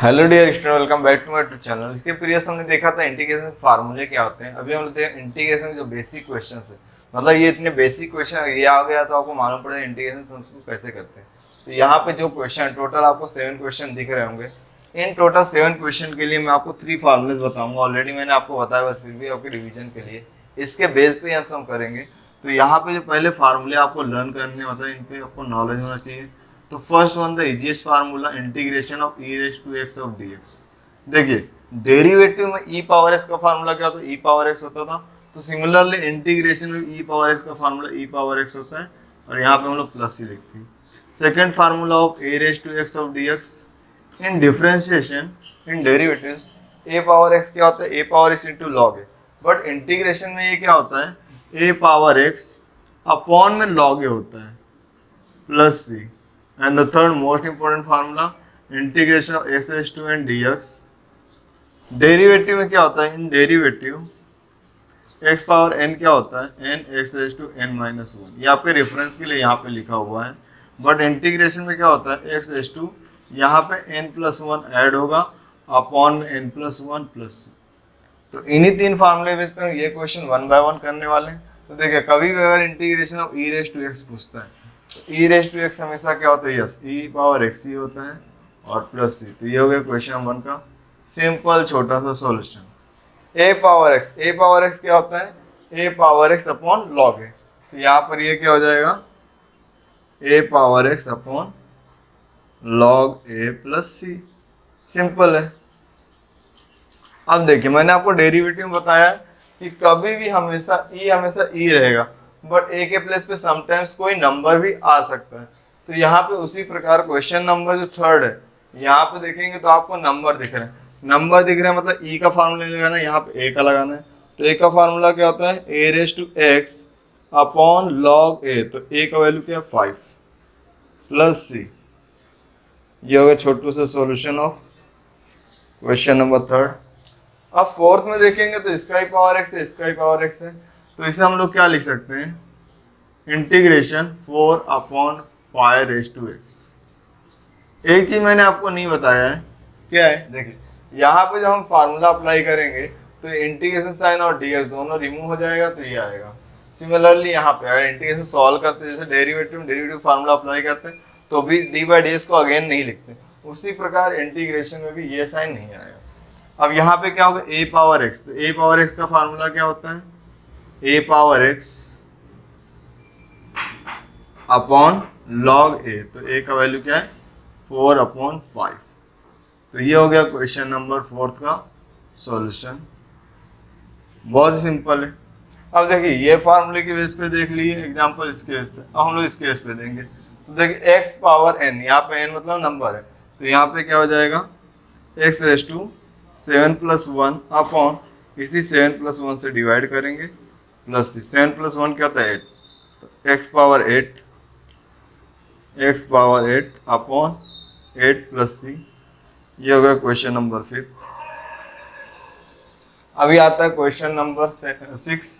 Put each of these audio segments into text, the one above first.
Hello dear student, welcome back to my YouTube channel. इसके previous हमने देखा था इंटीग्रेशन फार्मूले क्या होते हैं। अभी हम लेते हैं इंटीग्रेशन के जो बेसिक क्वेश्चंस है। मतलब ये इतने बेसिक क्वेश्चन ये आ गया तो आपको मालूम पड़ेगा इंटीग्रेशन सम्स को कैसे करते हैं। तो यहाँ पे जो क्वेश्चन टोटल आपको 7 क्वेश्चन दिख रहे होंगे। इन टोटल 7 क्वेश्चन के लिए मैं आपको 3 फार्मूलेज बताऊंगा। ऑलरेडी मैंने आपको बताया, बट फिर भी आपके रिविजन के लिए इसके बेस पे हम सम करेंगे। तो यहाँ पे जो पहले फार्मूले आपको लर्न करने मतलब इन पे आपको नॉलेज होना चाहिए। तो first one the easiest formula integration of e raise to x of d x. देखिए डेरिवेटिव में ई पावर एक्स का फार्मूला क्या होता है, ई पावर एक्स होता था। तो सिमिलरली इंटीग्रेशन में ई पावर एक्स का फार्मूला ई पावर एक्स होता है, और यहाँ पे हम लोग प्लस सी लिखते हैं। Second formula of a raise to x of d x in differentiation in derivatives. A power x क्या होता है, a power x into log a. But integration में ये क्या होता है, ए पावर एक्स अपॉन में लॉग ए होता है plus c. And the third most important formula integration of x raise to n d x. Derivative में क्या होता है, in derivative x power n क्या होता है, n x raise to n minus one. ये आपके रेफरेंस के लिए यहाँ पे लिखा हुआ है। बट इंटीग्रेशन में क्या होता है, एक्स रेज टू यहाँ पे एन प्लस वन ऐड होगा अपॉन में N plus one plus c. तो इन्हीं 3 फार्मूले बेस पे हम ये क्वेश्चन 1 बाय 1 करने वाले हैं। तो देखिए कभी भी अगर integration of e raise to x पूछता है तो ई रेज टू एक्स हमेशा क्या होता है, यस ई पावर एक्स ही होता है और प्लस सी। तो ये हो गया क्वेश्चन 1 का सिंपल छोटा सा सॉल्यूशन। ए पावर एक्स क्या होता है, a power x upon log a. तो यहाँ पर ये क्या हो जाएगा, ए पावर एक्स अपॉन लॉग ए प्लस सी। सिंपल है। अब देखिए मैंने आपको डेरिवेटिव में बताया कि कभी भी हमेशा ई रहेगा, बट ए के प्लेस पे समटाइम्स कोई नंबर भी आ सकता है। तो यहाँ पे उसी प्रकार क्वेश्चन नंबर जो थर्ड है, यहाँ पे देखेंगे तो आपको नंबर दिख रहे हैं। नंबर दिख रहे हैं मतलब ई का फार्मूला लगाना है, यहाँ पे ए का लगाना है। तो ए का फार्मूला क्या होता है, a raise to x upon log a. तो ए का वैल्यू क्या है 5 प्लस सी। ये होगा छोटू सा solution of question number third. अब फोर्थ में देखेंगे तो इसका ही पावर एक्स है, इसका ही पावर एक्स है। तो इसे हम लोग क्या लिख सकते हैं, integration 4 upon 5 raise to x. एक चीज मैंने आपको नहीं बताया है, क्या है, देखिए यहाँ पे जब हम फार्मूला अप्लाई करेंगे तो इंटीग्रेशन साइन और डी एक्स दोनों रिमूव हो जाएगा, तो ये आएगा। सिमिलरली यहाँ पे अगर इंटीग्रेशन सॉल्व करते हैं, जैसे डेरिवेटिव फार्मूला अप्लाई करते हैं तो भी डी बाई डी एक्स को अगेन नहीं लिखते, उसी प्रकार इंटीग्रेशन में भी ये साइन नहीं आएगा। अब यहाँ पे क्या होगा, ए पावर एक्स। तो ए पावर एक्स का फार्मूला क्या होता है, a power x upon log a. तो ए का वैल्यू क्या है 4 अपॉन 5। तो ये हो गया क्वेश्चन नंबर 4 का सॉल्यूशन। बहुत ही सिंपल है। अब देखिए ये फार्मूले के बेस पे देख लिए एग्जांपल, इसके बेस पे अब हम लोग इसके बेस पे देंगे। तो देखिए एक्स पावर एन, यहाँ पे एन मतलब नंबर है, तो यहाँ पे क्या हो जाएगा x raise to 7 plus 1 upon इसी 7 प्लस 1 से डिवाइड करेंगे प्लस सी। 7 प्लस 1 क्या होता है 8। तो एक्स पावर 8 अपॉन 8 प्लस सी। ये हो गया क्वेश्चन नंबर 5। अभी आता है क्वेश्चन नंबर 6।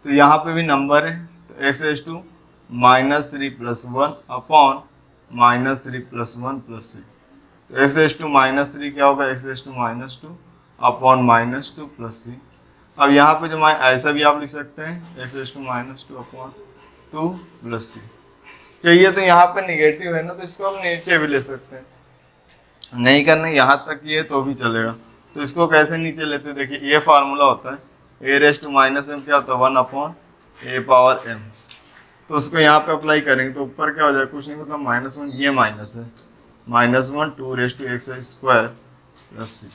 तो यहाँ पे भी नंबर है, तो x raise to -3 plus 1 upon -3 plus 1 plus c. तो एक्स रेज टू -3 क्या होगा, x raise to -2 upon -2 plus c. अब यहाँ पे जो ऐसा भी आप लिख सकते हैं, x raise to -2 upon 2 plus c. चाहिए तो यहाँ पे निगेटिव है ना, तो इसको हम नीचे भी ले सकते हैं। नहीं करना यहाँ तक ये तो भी चलेगा। तो इसको कैसे नीचे लेते हैं, देखिए ये फार्मूला होता है a raise to minus M क्या होता है 1 अपॉन ए पावर एम। तो उसको यहाँ पे अप्लाई करेंगे तो ऊपर क्या हो जाएगा, कुछ नहीं मतलब -1, ये माइनस है -1 2 raise to x square plus c.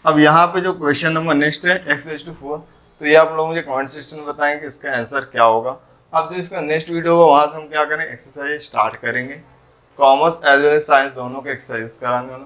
अब यहाँ पे जो क्वेश्चन नंबर नेक्स्ट है एक्स रेज टू 4। तो ये आप लोग मुझे कमेंट सेक्शन में बताएंगे इसका आंसर क्या होगा। अब जो इसका नेक्स्ट वीडियो होगा वहाँ से हम क्या करें, एक्सरसाइज स्टार्ट करेंगे। Commerce as well as science दोनों के एक्सरसाइज कराने वाला।